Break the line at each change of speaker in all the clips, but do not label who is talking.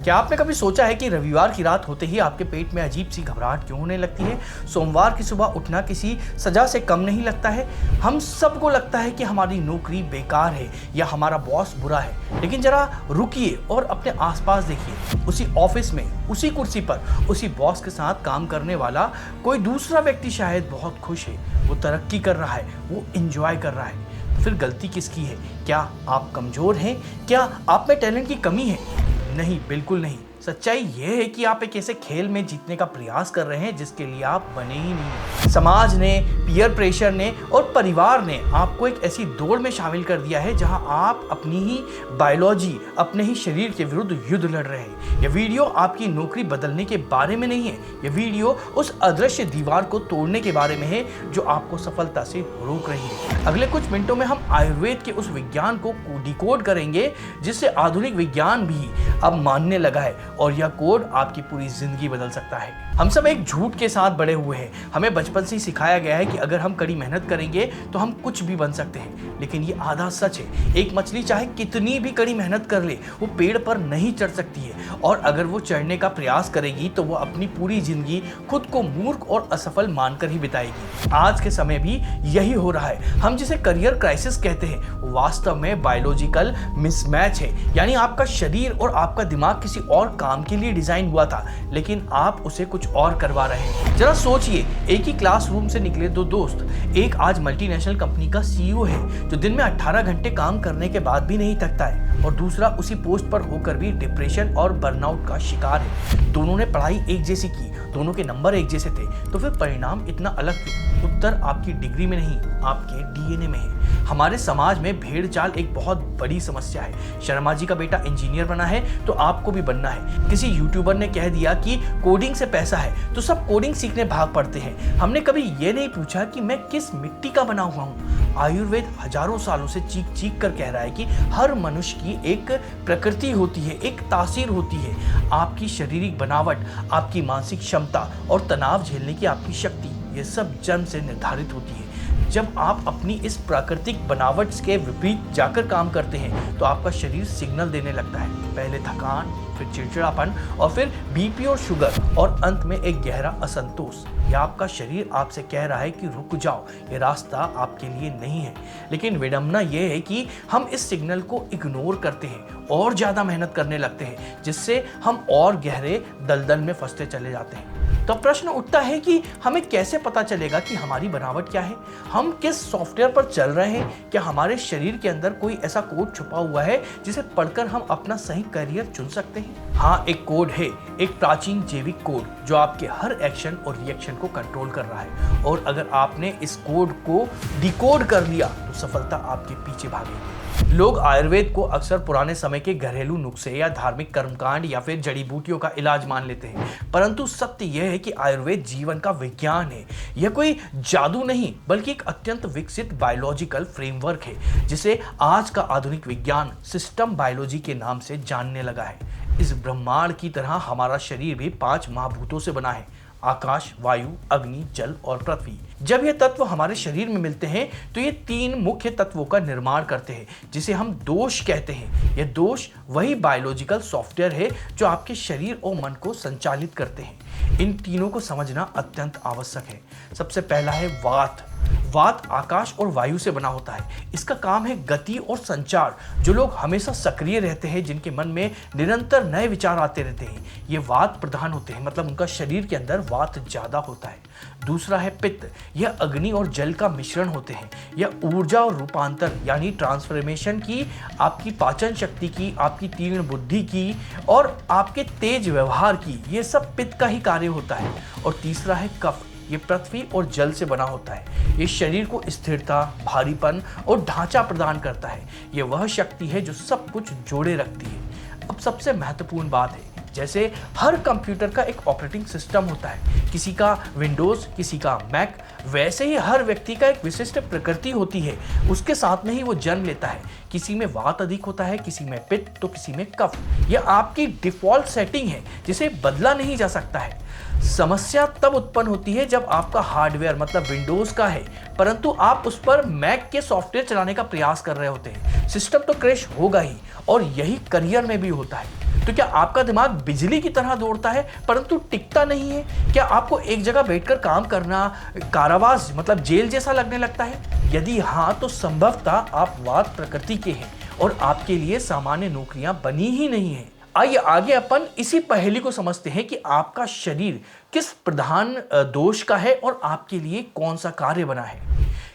क्या आपने कभी सोचा है कि रविवार की रात होते ही आपके पेट में अजीब सी घबराहट क्यों होने लगती है? सोमवार की सुबह उठना किसी सजा से कम नहीं लगता है। हम सबको लगता है कि हमारी नौकरी बेकार है या हमारा बॉस बुरा है, लेकिन जरा रुकिए और अपने आसपास देखिए। उसी ऑफिस में, उसी कुर्सी पर, उसी बॉस के साथ काम करने वाला कोई दूसरा व्यक्ति शायद बहुत खुश है, वो तरक्की कर रहा है, वो एंजॉय कर रहा है। फिर गलती किसकी है? क्या आप कमजोर हैं? क्या आप में टैलेंट की कमी है? नहीं, बिल्कुल नहीं। सच्चाई यह है कि आप एक ऐसे खेल में जीतने का प्रयास कर रहे हैं जिसके लिए आप बने ही नहीं। समाज ने, पीयर प्रेशर ने और परिवार ने आपको एक ऐसी दौड़ में शामिल कर दिया है जहां आप अपनी ही बायोलॉजी, अपने ही शरीर के विरुद्ध युद्ध लड़ रहे हैं। यह वीडियो आपकी नौकरी बदलने के बारे में नहीं है। यह वीडियो उस अदृश्य दीवार को तोड़ने के बारे में है जो आपको सफलता से रोक रही है। अगले कुछ मिनटों में हम आयुर्वेद के उस विज्ञान को डिकोड करेंगे जिससे आधुनिक विज्ञान भी अब मानने लगा है, और यह कोड आपकी पूरी जिंदगी बदल सकता है। हम सब एक झूठ के साथ बड़े हुए हैं। हमें बचपन से ही सिखाया गया है कि अगर हम कड़ी मेहनत करेंगे तो हम कुछ भी बन सकते हैं, लेकिन ये आधा सच है। एक मछली चाहे कितनी भी कड़ी मेहनत कर ले, वो पेड़ पर नहीं चढ़ सकती है, और अगर वो चढ़ने का प्रयास करेगी तो वो अपनी पूरी जिंदगी खुद को मूर्ख और असफल मानकर ही बिताएगी। आज के समय भी यही हो रहा है। हम जिसे करियर क्राइसिस कहते हैं, वो वास्तव में बायोलॉजिकल मिसमैच है। यानी आपका शरीर और आपका दिमाग किसी और काम के लिए डिजाइन हुआ था, लेकिन आप उसे कुछ और करवा रहे हैं। जरा सोचिए, एक ही क्लासरूम से निकले दो दोस्त, एक आज मल्टीनेशनल कंपनी का सीईओ है जो दिन में 18 घंटे काम करने के बाद भी नहीं थकता है, और दूसरा उसी पोस्ट पर होकर भी डिप्रेशन और बर्नआउट का शिकार है। दोनों ने पढ़ाई एक जैसी की, दोनों के नंबर एक जैसे थे, तो फिर परिणाम इतना अलग क्यों? उत्तर आपकी डिग्री में नहीं, आपके डीएनए में है। हमारे समाज में भेड़ चाल एक बहुत बड़ी समस्या है। शर्मा जी का बेटा इंजीनियर बना है तो आपको भी बनना है। किसी यूट्यूबर ने कह दिया कि कोडिंग से पैसा है तो सब कोडिंग सीखने भाग पड़ते हैं। हमने कभी ये नहीं पूछा कि मैं किस मिट्टी का बना हुआ हूँ। आयुर्वेद हजारों सालों से चीख चीख कर कह रहा है कि हर मनुष्य की एक प्रकृति होती है, एक तासीर होती है। आपकी शारीरिक बनावट, आपकी मानसिक क्षमता और तनाव झेलने की आपकी शक्ति, ये सब जन्म से निर्धारित होती है। जब आप अपनी इस प्राकृतिक बनावट के विपरीत जाकर काम करते हैं तो आपका शरीर सिग्नल देने लगता है। पहले थकान, फिर चिड़चिड़ापन, और फिर बीपी और शुगर, और अंत में एक गहरा असंतोष। या आपका शरीर आपसे कह रहा है कि रुक जाओ, ये रास्ता आपके लिए नहीं है। लेकिन विडंबना यह है कि हम इस सिग्नल को इग्नोर करते हैं और ज्यादा मेहनत करने लगते हैं, जिससे हम और गहरे दलदल में फंसते चले जाते हैं। तो प्रश्न उठता है कि हमें कैसे पता चलेगा कि हमारी बनावट क्या है? हम किस सॉफ्टवेयर पर चल रहे हैं? क्या हमारे शरीर के अंदर कोई ऐसा कोड छुपा हुआ है जिसे पढ़कर हम अपना सही करियर चुन सकते हैं? हाँ, एक कोड है, एक प्राचीन जैविक कोड जो आपके हर एक्शन और रिएक्शन को कंट्रोल कर रहा है, और अगर आपने इस कोड को डिकोड कर लिया तो सफलता आपके पीछे भागेगी। लोग आयुर्वेद को अक्सर पुराने समय के घरेलू नुस्खे या धार्मिक कर्मकांड या फिर जड़ी बूटियों का इलाज मान लेते हैं, परंतु सत्य यह है कि आयुर्वेद जीवन का विज्ञान है। यह कोई जादू नहीं, बल्कि एक अत्यंत विकसित बायोलॉजिकल फ्रेमवर्क है जिसे आज का आधुनिक विज्ञान सिस्टम बायोलॉजी के नाम से जानने लगा है। इस ब्रह्मांड की तरह हमारा शरीर भी 5 महाभूतों से बना है: आकाश, वायु, अग्नि, जल और पृथ्वी। जब ये तत्व हमारे शरीर में मिलते हैं तो ये 3 मुख्य तत्वों का निर्माण करते हैं, जिसे हम दोष कहते हैं। यह दोष वही बायोलॉजिकल सॉफ्टवेयर है जो आपके शरीर और मन को संचालित करते हैं। इन तीनों को समझना अत्यंत आवश्यक है। सबसे पहला है वात। वात आकाश और वायु से बना होता है। इसका काम है गति और संचार। जो लोग हमेशा सक्रिय रहते हैं, जिनके मन में निरंतर नए विचार आते रहते हैं, ये वात प्रधान होते हैं, मतलब उनका शरीर के अंदर वात ज्यादा होता है। दूसरा है पित्त। यह अग्नि और जल का मिश्रण होते हैं। यह ऊर्जा और रूपांतर यानी ट्रांसफॉर्मेशन की, आपकी पाचन शक्ति की, आपकी तीक्ष्ण बुद्धि की और आपके तेज व्यवहार की, ये सब पित्त का ही कार्य होता है। और तीसरा है कफ। ये पृथ्वी और जल से बना होता है। ये शरीर को स्थिरता, भारीपन और ढांचा प्रदान करता है। ये वह शक्ति है जो सब कुछ जोड़े रखती है। अब सबसे महत्वपूर्ण बात है, जैसे हर कंप्यूटर का एक ऑपरेटिंग सिस्टम होता है, किसी का विंडोज, किसी का मैक, वैसे ही हर व्यक्ति का एक विशिष्ट प्रकृति होती है। उसके साथ में ही वो जन्म लेता है। किसी में वात अधिक होता है, किसी में पित्त, तो किसी में कफ। यह आपकी डिफॉल्ट सेटिंग है जिसे बदला नहीं जा सकता है। समस्या तब उत्पन्न होती है जब आपका हार्डवेयर मतलब विंडोज का है, परंतु आप उस पर मैक के सॉफ्टवेयर चलाने का प्रयास कर रहे होते हैं। सिस्टम तो क्रैश होगा ही, और यही करियर में भी होता है। तो क्या आपका दिमाग बिजली की तरह दौड़ता है परंतु टिकता नहीं है? क्या आपको एक जगह बैठकर काम करना कारावास मतलब जेल जैसा लगने लगता है? यदि हाँ, तो संभवतः आप वात प्रकृति के हैं और आपके लिए सामान्य नौकरियां बनी ही नहीं है। आइए आगे अपन इसी पहेली को समझते हैं कि आपका शरीर किस प्रधान दोष का है और आपके लिए कौन सा कार्य बना है।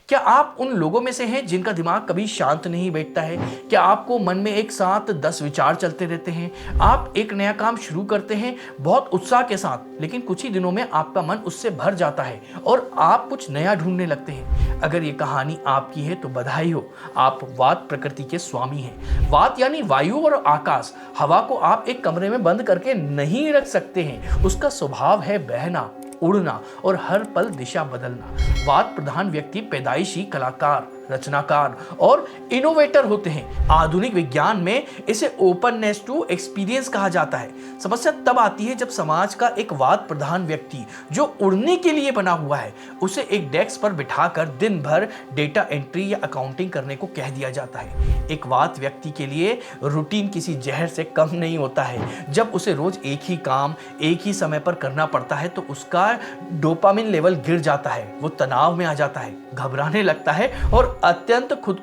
क्या आप उन लोगों में से हैं जिनका दिमाग कभी शांत नहीं बैठता है? क्या आपको मन में एक साथ 10 विचार चलते रहते हैं? आप एक नया काम शुरू करते हैं बहुत उत्साह के साथ, लेकिन कुछ ही दिनों में आपका मन उससे भर जाता है और आप कुछ नया ढूंढने लगते हैं। अगर ये कहानी आपकी है तो बधाई हो, आप वात प्रकृति के स्वामी हैं। वात यानी वायु और आकाश। हवा को आप एक कमरे में बंद करके नहीं रख सकते हैं। उसका स्वभाव है बहना, उड़ना और हर पल दिशा बदलना। वात प्रधान व्यक्ति पैदाइशी कलाकार, रचनाकार और इनोवेटर होते हैं। आधुनिक विज्ञान में इसे ओपननेस टू एक्सपीरियंस कहा जाता है। समस्या तब आती है जब समाज का एक वात प्रधान व्यक्ति जो उड़ने के लिए बना हुआ है, उसे एक डेस्क पर बिठाकर दिन भर डेटा एंट्री या अकाउंटिंग करने को कह दिया जाता है। एक वात व्यक्ति के लिए रूटीन किसी जहर से कम नहीं होता है। जब उसे रोज एक ही काम एक ही समय पर करना पड़ता है तो उसका डोपामिन लेवल गिर जाता है, वो तनाव में आ जाता है, घबराने लगता है और अत्यंत खुद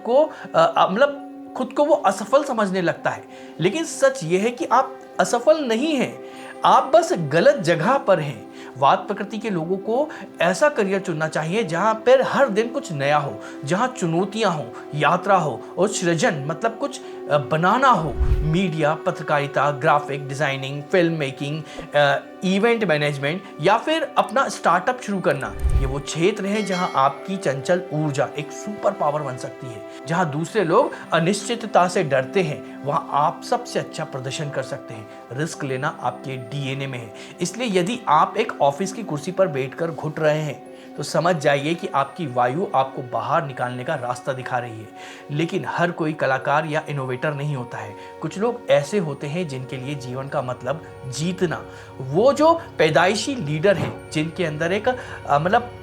को वो असफल समझने लगता है। लेकिन सच ये है कि आप असफल नहीं हैं, आप बस गलत जगह पर हैं। वात प्रकृति के लोगों को ऐसा करियर चुनना चाहिए जहां पर हर दिन कुछ नया हो, जहां चुनौतियां हो, यात्रा हो और सृजन मतलब कुछ बनाना हो। मीडिया, पत्रकारिता, graphic designing, film making, event management या फिर अपना स्टार्टअप शुरू करना, ये वो क्षेत्र है जहां आपकी चंचल ऊर्जा एक सुपर पावर बन सकती है। जहां दूसरे लोग अनिश्चितता से डरते हैं, वहां आप सबसे अच्छा प्रदर्शन कर सकते हैं। रिस्क लेना आपके डीएनए में है। इसलिए यदि आप एक ऑफिस की कुर्सी पर बैठकर घुट रहे हैं तो समझ जाइए कि आपकी वायु आपको बाहर निकालने का रास्ता दिखा रही है। लेकिन हर कोई कलाकार या इनोवेटर नहीं होता है। कुछ लोग ऐसे होते हैं जिनके लिए जीवन का मतलब जीतना, वो जो पैदाइशी लीडर हैं, जिनके अंदर एक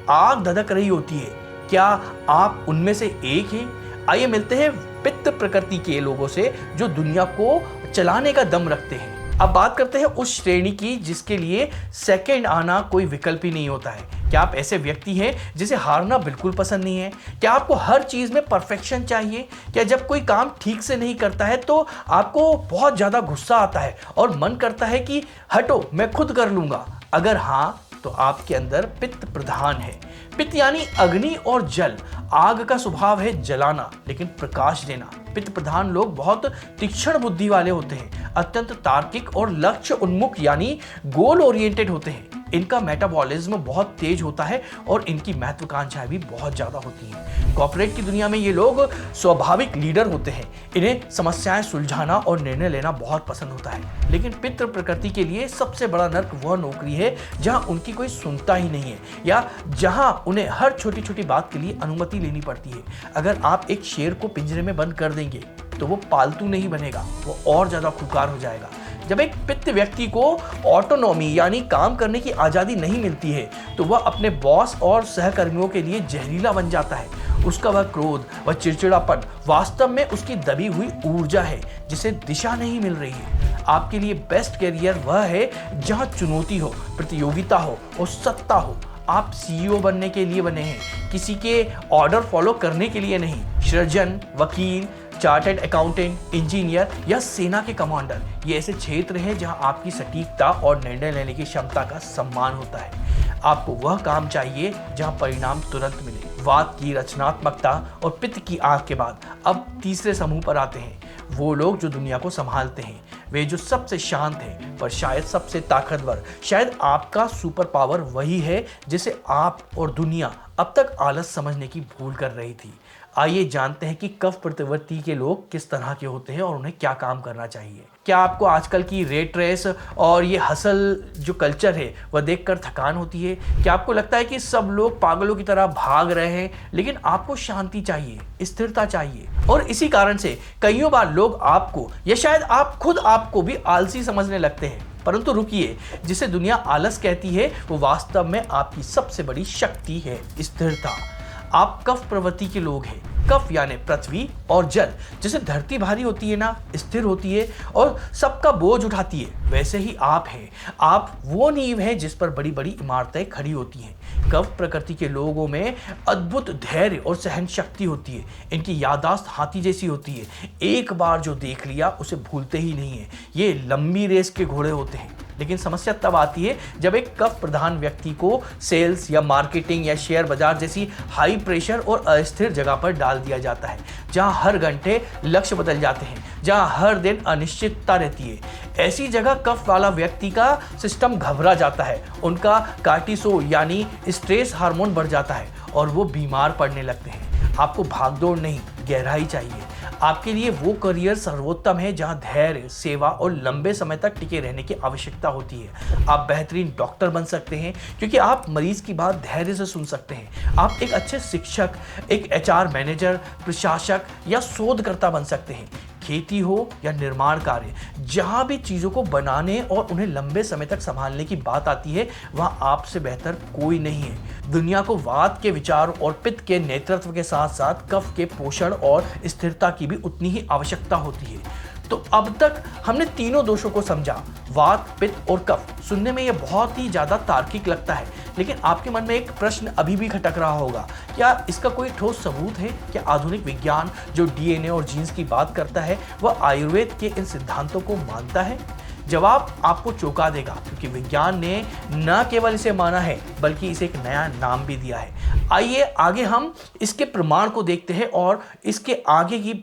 आग धधक रही होती है। क्या आप उनमें से एक हैं? आइए मिलते हैं पित्त प्रकृति के लोगों से जो दुनिया को चलाने का दम रखते हैं। अब बात करते हैं उस श्रेणी की जिसके लिए सेकंड आना कोई विकल्प ही नहीं होता है। क्या आप ऐसे व्यक्ति हैं जिसे हारना बिल्कुल पसंद नहीं है? क्या आपको हर चीज में परफेक्शन चाहिए? क्या जब कोई काम ठीक से नहीं करता है तो आपको बहुत ज्यादा गुस्सा आता है और मन करता है कि हटो, मैं खुद कर लूंगा? अगर हाँ, तो आपके अंदर पित्त प्रधान है। पित्त यानी अग्नि और जल। आग का स्वभाव है जलाना लेकिन प्रकाश देना। पित्त प्रधान लोग बहुत तीक्ष्ण बुद्धि वाले होते हैं, अत्यंत तार्किक और लक्ष्य उन्मुख यानी गोल ओरिएंटेड होते हैं। इनका मेटाबॉलिज्म बहुत तेज होता है और इनकी महत्वाकांक्षाएं भी बहुत ज्यादा होती हैं। कॉर्पोरेट की दुनिया में ये लोग स्वाभाविक लीडर होते हैं। इन्हें समस्याएं सुलझाना और निर्णय लेना बहुत पसंद होता है। लेकिन पितृ प्रकृति के लिए सबसे बड़ा नर्क वह नौकरी है जहां उनकी कोई सुनता ही नहीं है या जहां उन्हें हर छोटी छोटी बात के लिए अनुमति लेनी पड़ती है। अगर आप एक शेर को पिंजरे में बंद कर देंगे तो वो पालतू नहीं बनेगा, वो और ज्यादा खुंखार हो जाएगा। जब एक पित्त व्यक्ति को ऑटोनॉमी यानी काम करने की आज़ादी नहीं मिलती है तो वह अपने बॉस और सहकर्मियों के लिए जहरीला बन जाता है। उसका वह क्रोध, वह चिड़चिड़ापन वास्तव में उसकी दबी हुई ऊर्जा है जिसे दिशा नहीं मिल रही है। आपके लिए बेस्ट करियर वह है जहां चुनौती हो, प्रतियोगिता हो और सत्ता हो। आप सीईओ बनने के लिए बने हैं, किसी के ऑर्डर फॉलो करने के लिए नहीं। सृजन, वकील, चार्टर्ड अकाउंटेंट, इंजीनियर या सेना के कमांडर, ये ऐसे क्षेत्र हैं जहां आपकी सटीकता और निर्णय लेने की क्षमता का सम्मान होता है। आपको वह काम चाहिए जहां परिणाम तुरंत मिले। वात की रचनात्मकता और पित्त की आग के बाद अब तीसरे समूह पर आते हैं वो लोग जो दुनिया को संभालते हैं। वे जो सबसे शांत हैं पर शायद सबसे ताकतवर। शायद आपका सुपर पावर वही है जिसे आप और दुनिया अब तक आलस समझने की भूल कर रही थी। आइए जानते हैं कि कफ प्रवृत्ति के लोग किस तरह के होते हैं और उन्हें क्या काम करना चाहिए। क्या आपको आजकल की रेट रेस और ये हसल जो कल्चर है वह देखकर थकान होती है? क्या आपको लगता है कि सब लोग पागलों की तरह भाग रहे हैं लेकिन आपको शांति चाहिए, स्थिरता चाहिए? और इसी कारण से कईयों बार लोग आपको या शायद आप खुद आपको भी आलसी समझने लगते हैं। परंतु रुकिए, जिसे दुनिया आलस कहती है वो वास्तव में आपकी सबसे बड़ी शक्ति है, स्थिरता। आप कफ प्रवृत्ति के लोग हैं, कफ यानी पृथ्वी और जल, जैसे धरती भारी होती है ना, स्थिर होती है और सबका बोझ उठाती है, वैसे ही आप हैं। आप वो नींव हैं जिस पर बड़ी बड़ी इमारतें खड़ी होती हैं। कफ प्रकृति के लोगों में अद्भुत धैर्य और सहन शक्ति होती है। इनकी याददाश्त हाथी जैसी होती है, एक बार जो देख लिया उसे भूलते ही नहीं है। ये लंबी रेस के घोड़े होते हैं। लेकिन समस्या तब आती है जब एक कफ प्रधान व्यक्ति को सेल्स या मार्केटिंग या शेयर बाजार जैसी हाई प्रेशर और अस्थिर जगह पर डाल दिया जाता है, जहां हर घंटे लक्ष्य बदल जाते हैं, जहां हर दिन अनिश्चितता रहती है। ऐसी जगह कफ वाला व्यक्ति का सिस्टम घबरा जाता है, उनका कार्टिसोल यानी स्ट्रेस हार्मोन बढ़ जाता है और वो बीमार पड़ने लगते हैं। आपको भागदौड़ नहीं, गहराई चाहिए। आपके लिए वो करियर सर्वोत्तम है जहां धैर्य, सेवा और लंबे समय तक टिके रहने की आवश्यकता होती है। आप बेहतरीन डॉक्टर बन सकते हैं क्योंकि आप मरीज की बात धैर्य से सुन सकते हैं। आप एक अच्छे शिक्षक, एक एचआर मैनेजर, प्रशासक या शोधकर्ता बन सकते हैं। खेती हो या निर्माण कार्य, जहां भी चीजों को बनाने और उन्हें लंबे समय तक संभालने की बात आती है, वहां आपसे बेहतर कोई नहीं है। दुनिया को वात के विचार और पित्त के नेतृत्व के साथ साथ कफ के पोषण और स्थिरता की भी उतनी ही आवश्यकता होती है। तो अब तक हमने तीनों दोषों को समझा, वात, पित्त और कफ। सुनने में यह बहुत ही ज्यादा तार्किक लगता है, लेकिन आपके मन में एक प्रश्न अभी भी खटक रहा होगा, क्या इसका कोई ठोस सबूत है? क्या आधुनिक विज्ञान जो डीएनए और जीन्स की बात करता है, वह आयुर्वेद के इन सिद्धांतों को मानता है? जवाब आपको चौंका देगा, क्योंकि विज्ञान ने न केवल इसे माना है बल्कि इसे एक नया नाम भी दिया है। आइए आगे हम इसके प्रमाण को देखते हैं और इसके आगे की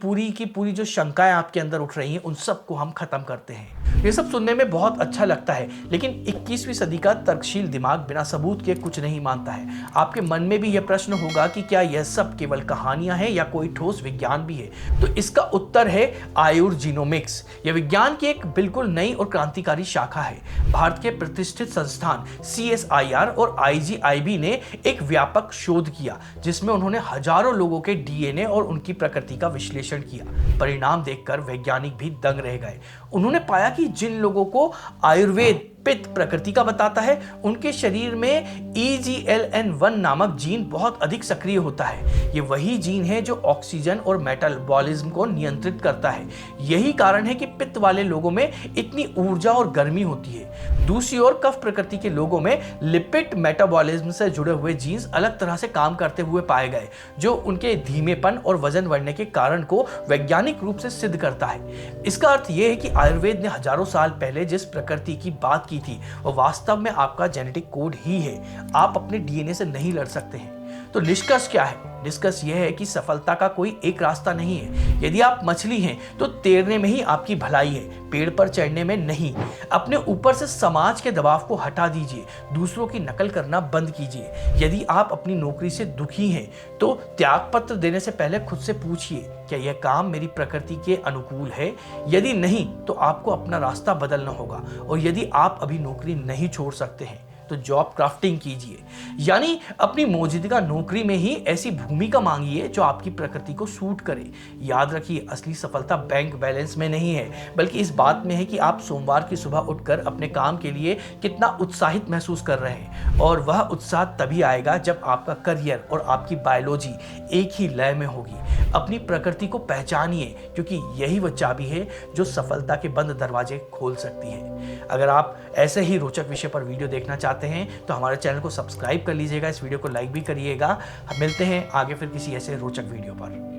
पूरी जो शंकाएं आपके अंदर उठ रही हैं उन सबको हम खत्म करते हैं। ये सब सुनने में बहुत अच्छा लगता है, लेकिन 21वीं सदी का तर्कशील दिमाग बिना सबूत के कुछ नहीं मानता है। आपके मन में भी यह प्रश्न होगा कि क्या यह सब केवल कहानियां हैं या कोई ठोस विज्ञान भी है? तो इसका उत्तर है आयुर्जीनोमिक्स। यह विज्ञान की एक बिल्कुल नई और क्रांतिकारी शाखा है। भारत के प्रतिष्ठित संस्थान CSIR और IGIB ने एक व्यापक शोध किया, जिसमें उन्होंने हजारों लोगों के डीएनए और उनकी प्रकृति का विश्लेषण किया। परिणाम देखकर वैज्ञानिक भी दंग रह गए। उन्होंने पाया कि जिन लोगों को आयुर्वेद पित्त प्रकृति का बताता है, उनके शरीर में EGLN1 नामक जीन बहुत अधिक सक्रिय होता है। ये वही जीन है जो ऑक्सीजन और मेटाबॉलिज्म को नियंत्रित करता है। यही कारण है कि पित्त वाले लोगों में इतनी ऊर्जा और गर्मी होती है। दूसरी ओर कफ प्रकृति के लोगों में लिपिड मेटाबॉलिज्म से जुड़े हुए जीन्स अलग तरह से काम करते हुए पाए गए, जो उनके धीमेपन और वजन बढ़ने के कारण को वैज्ञानिक रूप से सिद्ध करता है। इसका अर्थ यह है कि आयुर्वेद ने हजारों साल पहले जिस प्रकृति की बात की थी, वो वास्तव में आपका जेनेटिक कोड ही है। आप अपने डीएनए से नहीं लड़ सकते हैं। तो निष्कर्ष क्या है? निष्कर्ष यह है कि सफलता का कोई एक रास्ता नहीं है। यदि आप मछली हैं तो तैरने में ही आपकी भलाई है, पेड़ पर चढ़ने में नहीं। अपने ऊपर से समाज के दबाव को हटा दीजिए, दूसरों की नकल करना बंद कीजिए। यदि आप अपनी नौकरी से दुखी हैं तो त्यागपत्र देने से पहले खुद से पूछिए, क्या यह काम मेरी प्रकृति के अनुकूल है? यदि नहीं तो आपको अपना रास्ता बदलना होगा। और यदि आप अभी नौकरी नहीं छोड़ सकते हैं तो जॉब क्राफ्टिंग कीजिए, यानी अपनी मौजूदा नौकरी में ही ऐसी भूमिका मांगिए जो आपकी प्रकृति को सूट करे। याद रखिए, असली सफलता बैंक बैलेंस में नहीं है, बल्कि इस बात में है कि आप सोमवार की सुबह उठकर अपने काम के लिए कितना उत्साहित महसूस कर रहे हैं। और वह उत्साह तभी आएगा जब आपका करियर और आपकी बायोलॉजी एक ही लय में होगी। अपनी प्रकृति को पहचानिए, क्योंकि यही वह चाबी है जो सफलता के बंद दरवाजे खोल सकती है। अगर आप ऐसे ही रोचक विषय पर वीडियो देखना चाहते हैं तो हमारे चैनल को सब्सक्राइब कर लीजिएगा, इस वीडियो को लाइक भी करिएगा। मिलते हैं आगे फिर किसी ऐसे रोचक वीडियो पर।